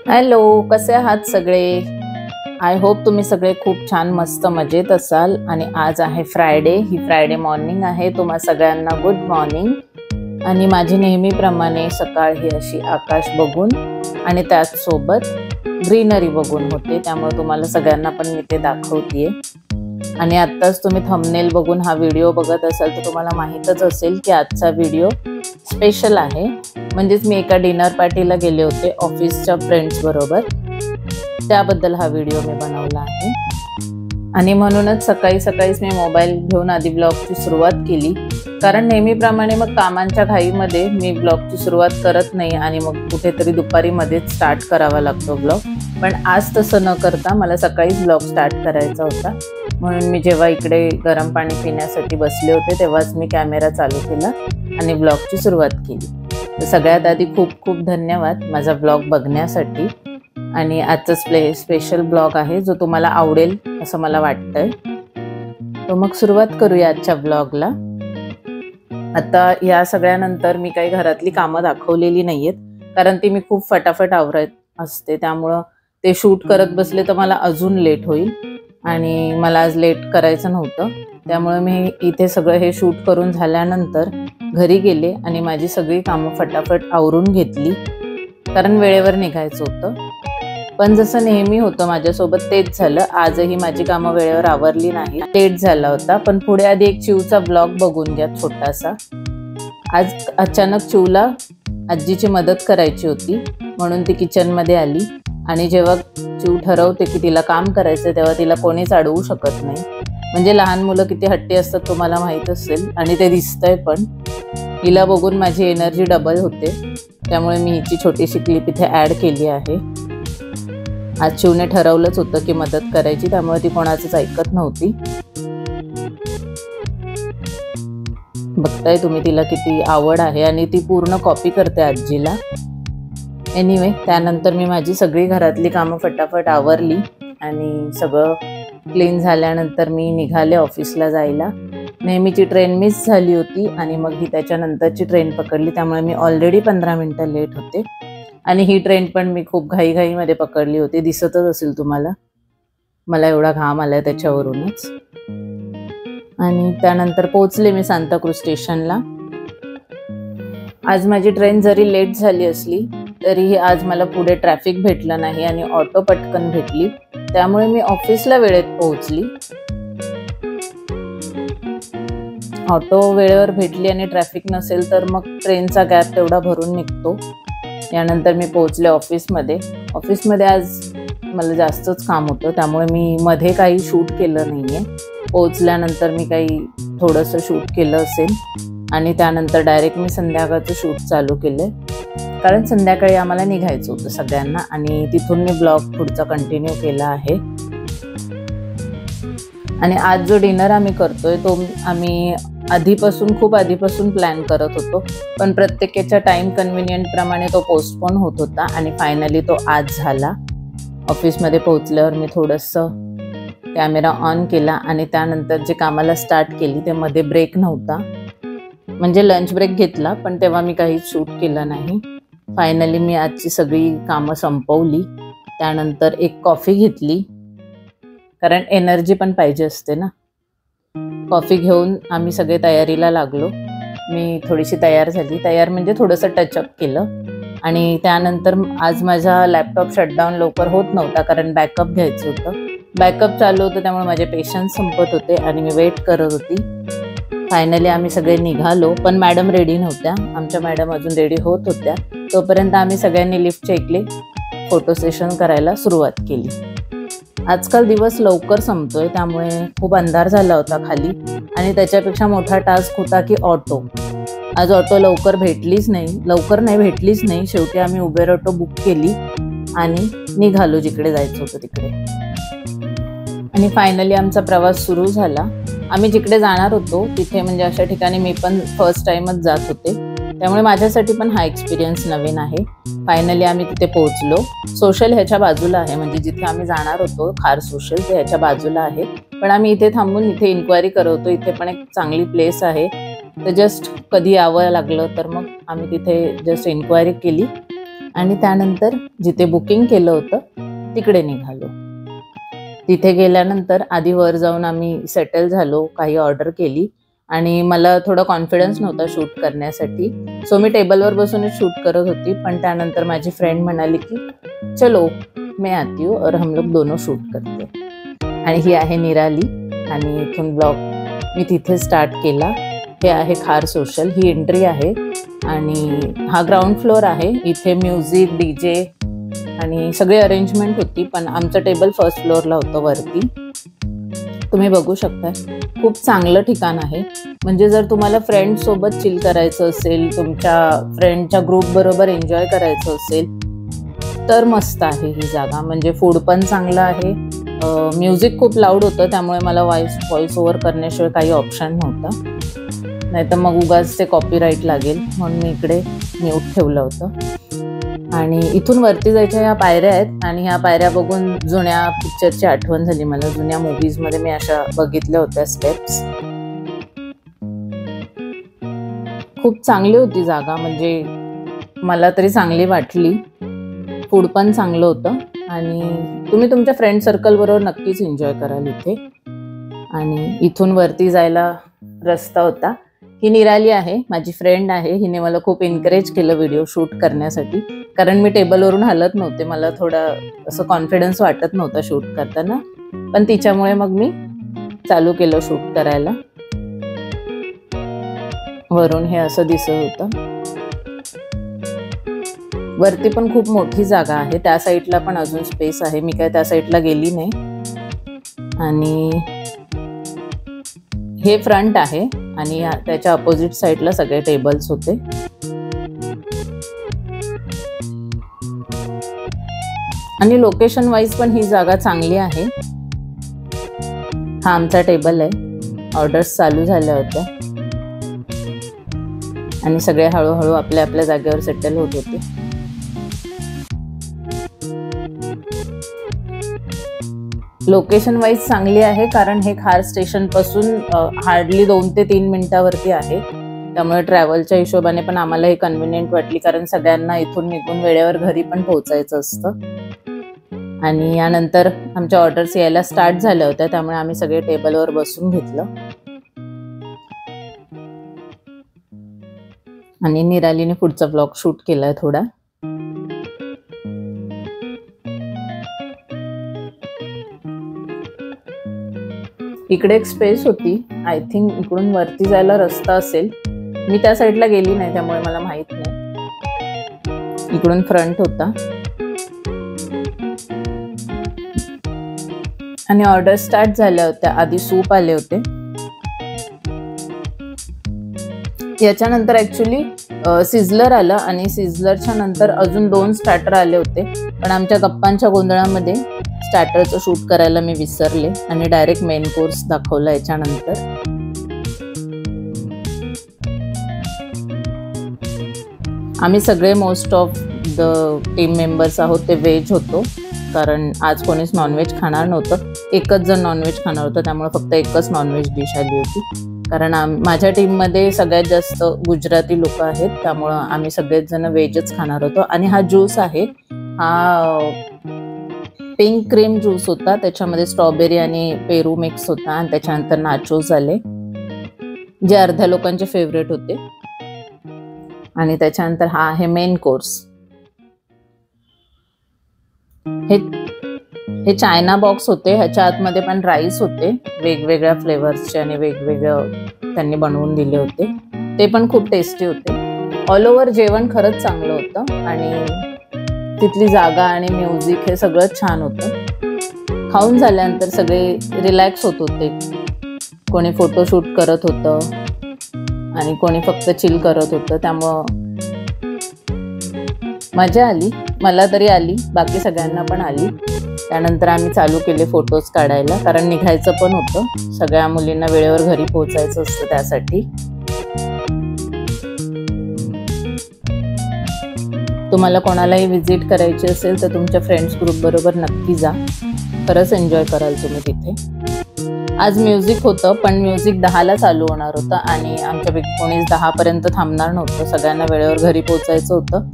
Hello, कसे आहात सगळे? आय होप तुम्ही सगळे खूप छान मस्त मजेत असाल. आणि आज आहे फ्रायडे, ही फ्रायडे मॉर्निंग आहे. तुम्हा सगळ्यांना गुड मॉर्निंग. आणि माझी नेहमीप्रमाणे सकाळ ही अशी आकाश बघून आणि त्याचसोबत ग्रीनरी बघून होते, त्यामुळे तुम्हाला सगळ्यांना पण मी ते दाखवतेय. आणि आत्ताच तुम्ही थंबनेल बघून हा व्हिडिओ बघत असाल तर तुम्हाला माहीतच असेल की आजचा व्हिडिओ स्पेशल आहे. म्हणजेच मी एका डिनर पार्टीला गेले होते ऑफिसच्या फ्रेंड्स बरोबर, त्याबद्दल हा व्हिडिओ मी बनवला आहे. आणि म्हणूनच सकाळी सकाळीच मी मोबाईल घेऊन आधी ब्लॉगची सुरुवात केली, कारण नेहमीप्रमाणे मग कामांच्या घाईमध्ये मी ब्लॉगची सुरुवात करत नाही आणि मग कुठेतरी दुपारी मध्येच स्टार्ट करावा लागतो ब्लॉग. पण आज तसं न करता मला सकाळीच ब्लॉग स्टार्ट करायचा होता, म्हणून मी जेव्हा इकडे गरम पाणी पिण्यासाठी बसले होते तेव्हाच मी कॅमेरा चालू केला आणि ब्लॉगची सुरुवात केली. तर सगळ्यात आधी खूप खूप धन्यवाद माझा ब्लॉग बघण्यासाठी. आणि आजचा स्पेशल ब्लॉग आहे जो तुम्हाला आवडेल असं मला वाटतंय. तर मग सुरुवात करूया आजच्या ब्लॉगला. आता या सगळ्यानंतर मी काही घरातली कामं दाखवलेली नाहीयेत, कारण ती मी खूप फटाफट आवरत असते, त्यामुळं ते शूट करत बसले तर मला अजून लेट होईल आणि मला आज लेट करायचं नव्हतं. त्यामुळे मी इथे सगळं हे शूट करून झाल्यानंतर घरी गेले आणि माझी सगळी कामं फटाफट आवरून घेतली, कारण वेळेवर निघायचं होतं. पण जसं नेहमी होतं माझ्यासोबत तेच झालं. आजही माझी कामं वेळेवर आवरली नाही, लेट झाला होता. पण पुढे आधी एक चिवचा ब्लॉग बघून घ्या छोटासा. आज अचानक चिवला आजीची मदत करायची होती म्हणून ती किचनमध्ये आली. आणि जेव्हा चिव ठरवते की तिला काम करायचं तेव्हा तिला कोणीच अडवू शकत नाही. म्हणजे लहान मुलं किती हट्टी असतात तुम्हाला माहीत असेल, आणि ते दिसतंय पण. हिला बघून माझी एनर्जी डबल होते, त्यामुळे मी हिची छोटीशी क्लिप इथे ॲड केली आहे. आज चिवने ठरवलंच होतं की मदत करायची, त्यामुळे ती कोणाचंच ऐकत नव्हती. बघताय तुम्ही तिला किती आवड आहे आणि ती पूर्ण कॉपी करते आजीला. एनिवे, त्यानंतर मी माझी सगळी घरातली कामं फटाफट आवरली आणि सगळं क्लीन झाल्यानंतर मी निघाले ऑफिसला जायला. नेहमीची ट्रेन मिस झाली होती आणि मग ही त्याच्यानंतरची ट्रेन पकडली, त्यामुळे मी ऑलरेडी 15 मिनटं लेट होते. आणि ही ट्रेन पण मी खूप घाईघाईमध्ये पकडली होती, दिसतच असेल तुम्हाला. मला एवढा घाम आलाय त्याच्यावरूनच. आणि त्यानंतर पोहोचले मी सांताक्रूझ स्टेशनला. आज माझी ट्रेन जरी लेट झाली असली तरीही आज मला पुढे ट्रॅफिक भेटलं नाही आणि ऑटो पटकन भेटली, त्यामुळे मी ऑफिसला वेळेत पोहोचली. ऑटो वेळेवर भेटली आणि ट्रॅफिक नसेल तर मग ट्रेनचा गॅप तेवढा भरून निघतो. यानंतर मी पोहोचले ऑफिसमध्ये. ऑफिसमध्ये आज मला जास्तच काम होतं, त्यामुळे मी मध्ये काही शूट केलं नाही आहे. पोहोचल्यानंतर मी काही थोडंसं शूट केलं असेल आणि त्यानंतर डायरेक्ट मी संध्याकाळचं शूट चालू केलं, कारण संध्याकाळी आम्हाला निघायचं होतं सगळ्यांना. आणि तिथून मी ब्लॉग पुढचा कंटिन्यू केला आहे. आणि आज जो डिनर आम्ही करतोय तो आम्ही खूप आधीपासून प्लॅन करत होतो, पण प्रत्येकाच्या टाईम कन्व्हिनियंट प्रमाणे तो पोस्टपोन होत होता आणि फायनली तो आज झाला. ऑफिसमध्ये पोहोचल्यावर मी थोडंसं कॅमेरा ऑन केला आणि त्यानंतर जे कामाला स्टार्ट केली ते मध्ये ब्रेक नव्हता, म्हणजे लंच ब्रेक घेतला, पण तेव्हा मी काहीच शूट केलं नाही. फायनली मी आजची सगळी कामं संपवली. त्यानंतर एक कॉफी घेतली, कारण एनर्जी पण पाहिजे असते ना. कॉफी घेऊन आम्ही सगळे तयारीला लागलो. मी थोडीशी तयार झाली, तयार म्हणजे थोडंसं टचअप केलं. आणि त्यानंतर आज माझा लॅपटॉप शटडाऊन लवकर होत नव्हता, कारण बॅकअप घ्यायचं होतं. बॅकअप चालू होतं त्यामुळे माझे पेशन्स संपत होते आणि मी वेट करत होती. फायनली आम्ही सगळे निघालो, पण मॅडम रेडी नव्हत्या. आमच्या मॅडम अजून रेडी होत होत्या. तोपर्यंत आम्ही सगळ्यांनी लिफ्ट ऐकले, फोटो सेशन करायला सुरुवात केली. आजकाल दिवस लवकर संपतोय, त्यामुळे खूप अंधार झाला होता खाली. आणि त्याच्यापेक्षा मोठा टास्क होता की ऑटो. आज ऑटो लवकर नाही भेटलीच नाही. शेवटी आम्ही उबेर ऑटो बुक केली आणि निघालो जिकडे जायचं होतं तिकडे. आणि फायनली आमचा प्रवास सुरू झाला. आम्ही जिकडे जाणार होतो तिथे, म्हणजे अशा ठिकाणी मी पण फर्स्ट टाइमच जात होते, त्यामुळे माझ्यासाठी पण हा एक्सपिरियन्स नवीन आहे. फायनली आम्ही तिथे पोहोचलो. सोशल ह्याच्या बाजूला आहे, म्हणजे जिथे आम्ही जाणार होतो खार सोशल ते ह्याच्या बाजूला आहे. पण आम्ही इथे थांबून इथे इन्क्वायरी करत होतो. इथे पण एक चांगली प्लेस आहे, तर जस्ट कधी यावं लागलं तर मग आम्ही तिथे जस्ट इन्क्वायरी केली आणि त्यानंतर जिथे बुकिंग केलं होतं तिकडे निघालो. तिथे गेल्यानंतर आधी वर जाऊन आम्ही सेटल झालो, काही ऑर्डर केली आणि मला थोडा कॉन्फिडन्स नव्हता शूट करण्यासाठी, सो मी टेबलवर बसूनच शूट करत होती. पण त्यानंतर माझी फ्रेंड म्हणाली की चलो मैं आती हूँ और हम लोग दोनों शूट करते. आणि ही आहे निराली आणि इथून ब्लॉग मी तिथे स्टार्ट केला. हे आहे खार सोशल, ही एंट्री आहे आणि हा ग्राउंड फ्लोअर आहे. इथे म्युझिक, DJ आणि सगळी अरेंजमेंट होती, पण आमचं टेबल फर्स्ट फ्लोअरला होतं वरती. तुम्ही बघू शकता, खूप चांगलं ठिकाण आहे. म्हणजे जर तुम्हाला फ्रेंड सोबत चिल करायचं असेल, तुमच्या फ्रेंडच्या ग्रुप बरोबर एन्जॉय करायचं असेल तर मस्त आहे ही जागा. म्हणजे फूड पण चांगलं आहे, म्युझिक खूप लाऊड होतं त्यामुळे मला व्हॉइस ओव्हर करण्याशिवाय काही ऑप्शन नव्हता, नाही तर मग उगाच ते कॉपीराईट लागेल, म्हणून मी इकडे म्यूट ठेवलं होतं. आणि इथून वरती जायच्या ह्या पायऱ्या आहेत आणि ह्या पायऱ्या बघून जुन्या पिक्चरची आठवण झाली मला. जुन्या मूवीजमध्ये मी अशा बघितल्या होत्या स्टेप्स. खूप चांगली होती जागा, म्हणजे मला तरी चांगली वाटली. फूड पण चांगलं होतं आणि तुम्ही तुमच्या फ्रेंड सर्कल बरोबर नक्कीच एन्जॉय कराल इथे. आणि इथून वरती जायला रस्ता होता. ही निराली आहे, माझी फ्रेंड आहे. हिने मला खूप एनकरेज केलं व्हिडिओ शूट करण्यासाठी, कारण मी टेबलवरून हलत नव्हते, मला थोडा असं कॉन्फिडन्स वाटत नव्हता शूट करताना. पण तिच्यामुळे मग मी चालू केलं शूट करायला. वरून हे असं दिसत होतं. वरती पण खूप मोठी जागा आहे, त्या साईडला पण अजून स्पेस आहे, मी काय त्या साईडला गेली नाही. आणि हे फ्रंट आहे आणि त्याच्या अपोजिट साईडला सगळे टेबल्स होते. आणि लोकेशन वाईज पण ही जागा चांगली आहे. हा आमचा टेबल आहे, ऑर्डर्स चालू झाल्या होत्या आणि सगळे हळूहळू आपल्या आपल्या जागेवर सेटल होत होते. लोकेशन वाईज चांगली आहे, कारण हे खार स्टेशन पासून हार्डली 2 ते 3 मिनिटावरती आहे, त्यामुळे ट्रॅव्हलच्या हिशोबाने पण आम्हाला हे कन्व्हिनियंट वाटली, कारण सगळ्यांना इथून निघून वेळेवर घरी पण पोहोचायचं असतं. आणि यानंतर आमच्या ऑर्डर्स यायला स्टार्ट झाल्या होत्या, त्यामुळे आम्ही सगळे टेबलवर बसून घेतलं. आणि निरालीने पुढचा ब्लॉग शूट केलाय थोडा. इकडे एक स्पेस होती, आय थिंक इकडून वरती जायला रस्ता असेल, मी त्या साईडला गेली नाही त्यामुळे मला माहित नाही. इकडून फ्रंट होता आणि ऑर्डर स्टार्ट झाल्या होत्या. आधी सूप आले होते, याच्यानंतर ऍक्च्युली सिझलर आलं आणि सिझलरच्या नंतर अजून 2 स्टार्टर आले होते, पण आमच्या गप्पांच्या गोंधळामध्ये स्टार्टरचं शूट करायला मी विसरले आणि डायरेक्ट मेन कोर्स दाखवला. याच्यानंतर आम्ही सगळे most of the team members आहोत ते व्हेज होतो, कारण आज कोणीच नॉनव्हेज खाणार नव्हतं. एकच जण नॉनव्हेज खाणार होतं, त्यामुळे फक्त एकच नॉनव्हेज डिश आली होती. कारण माझ्या टीममध्ये सगळ्यात जास्त गुजराती लोक आहेत, त्यामुळं आम्ही सगळेच जण व्हेजच खाणार होतो. आणि हा ज्यूस आहे, हा पिंक क्रीम ज्यूस होता, त्याच्यामध्ये स्ट्रॉबेरी आणि पेरू मिक्स होता. आणि त्याच्यानंतर नाचोस आले, जे अर्ध्या लोकांचे फेवरेट होते. आणि त्याच्यानंतर हा आहे मेन कोर्स. हे चायना बॉक्स होते, ह्याच्या आतमध्ये पण राईस होते वेगवेगळ्या फ्लेवर्सचे आणि वेगवेगळं त्यांनी बनवून दिले होते, ते पण खूप टेस्टी होते. ऑल ओव्हर जेवण खरंच चांगलं होतं आणि तिथली जागा आणि म्युझिक हे सगळं छान होतं. खाऊन झाल्यानंतर सगळे रिलॅक्स होत होते, कोणी फोटोशूट करत होतं आणि कोणी फक्त चिल करत होतं, त्यामुळं मजा आली, मला तरी आली, बाकी सगळ्यांना पण आली. त्यानंतर आम्ही चालू केले फोटोज काढायला, कारण निघायचं पण होतं, सगळ्या मुलींना वेळेवर घरी पोहोचायचं असतं त्यासाठी. तुम्हाला कोणालाही विजिट करायची असेल तर तुमच्या फ्रेंड्स ग्रुप बरोबर नक्की जा, खरंच एन्जॉय कराल तुम्ही तिथे. आज म्युझिक होतं, पण म्युझिक 10ला चालू होणार होतं आणि आमच्या कोणीच 10 पर्यंत थांबणार नव्हतं, सगळ्यांना वेळेवर घरी पोहोचायचं होतं.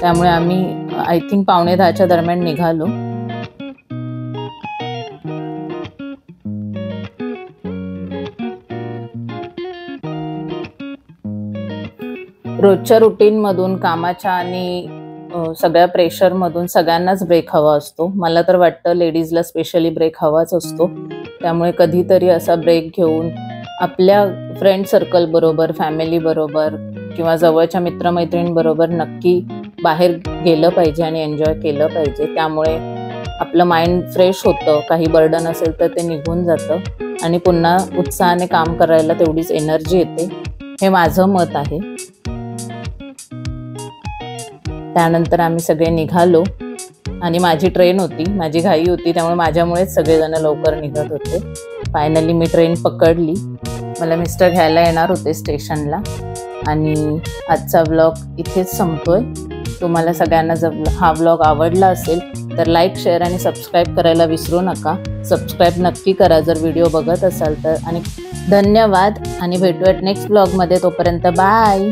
त्यामुळे आम्ही आय थिंक 9:45च्या दरम्यान निघालो. रोजच्या रुटीनमधून, कामाच्या आणि सगळ्या प्रेशरमधून सगळ्यांनाच ब्रेक हवा असतो. मला तर वाटतं लेडीजला स्पेशली ब्रेक हवाच असतो. त्यामुळे कधीतरी असा ब्रेक घेऊन आपल्या फ्रेंड सर्कल बरोबर, फॅमिली बरोबर किंवा जवळच्या मित्रमैत्रिणींबरोबर नक्की बाहेर गेलं पाहिजे आणि एन्जॉय केलं पाहिजे. त्यामुळे आपलं माइंड फ्रेश होतं, काही बर्डन असेल तर ते निघून जातं आणि पुन्हा उत्साहाने काम करायला तेवढीच एनर्जी येते. हे माझं मत आहे. त्यानंतर आम्ही सगळे निघालो आणि माझी ट्रेन होती, माझी घाई होती, त्यामुळे माझ्यामुळेच सगळेजण लवकर निघत होते. फायनली मी ट्रेन पकडली. मला मिस्टर घ्यायला येणार होते स्टेशनला. आणि आजचा व्लॉग इथेच संपतोय. तुम्हाला सगळ्यांना जर हा व्लॉग आवडला असेल तर लाईक, शेअर आणि सबस्क्राईब करायला विसरू नका. सबस्क्राईब नक्की करा जर व्हिडिओ बघत असाल तर. आणि धन्यवाद आणि भेटूयात नेक्स्ट व्लॉगमध्ये. तोपर्यंत बाय.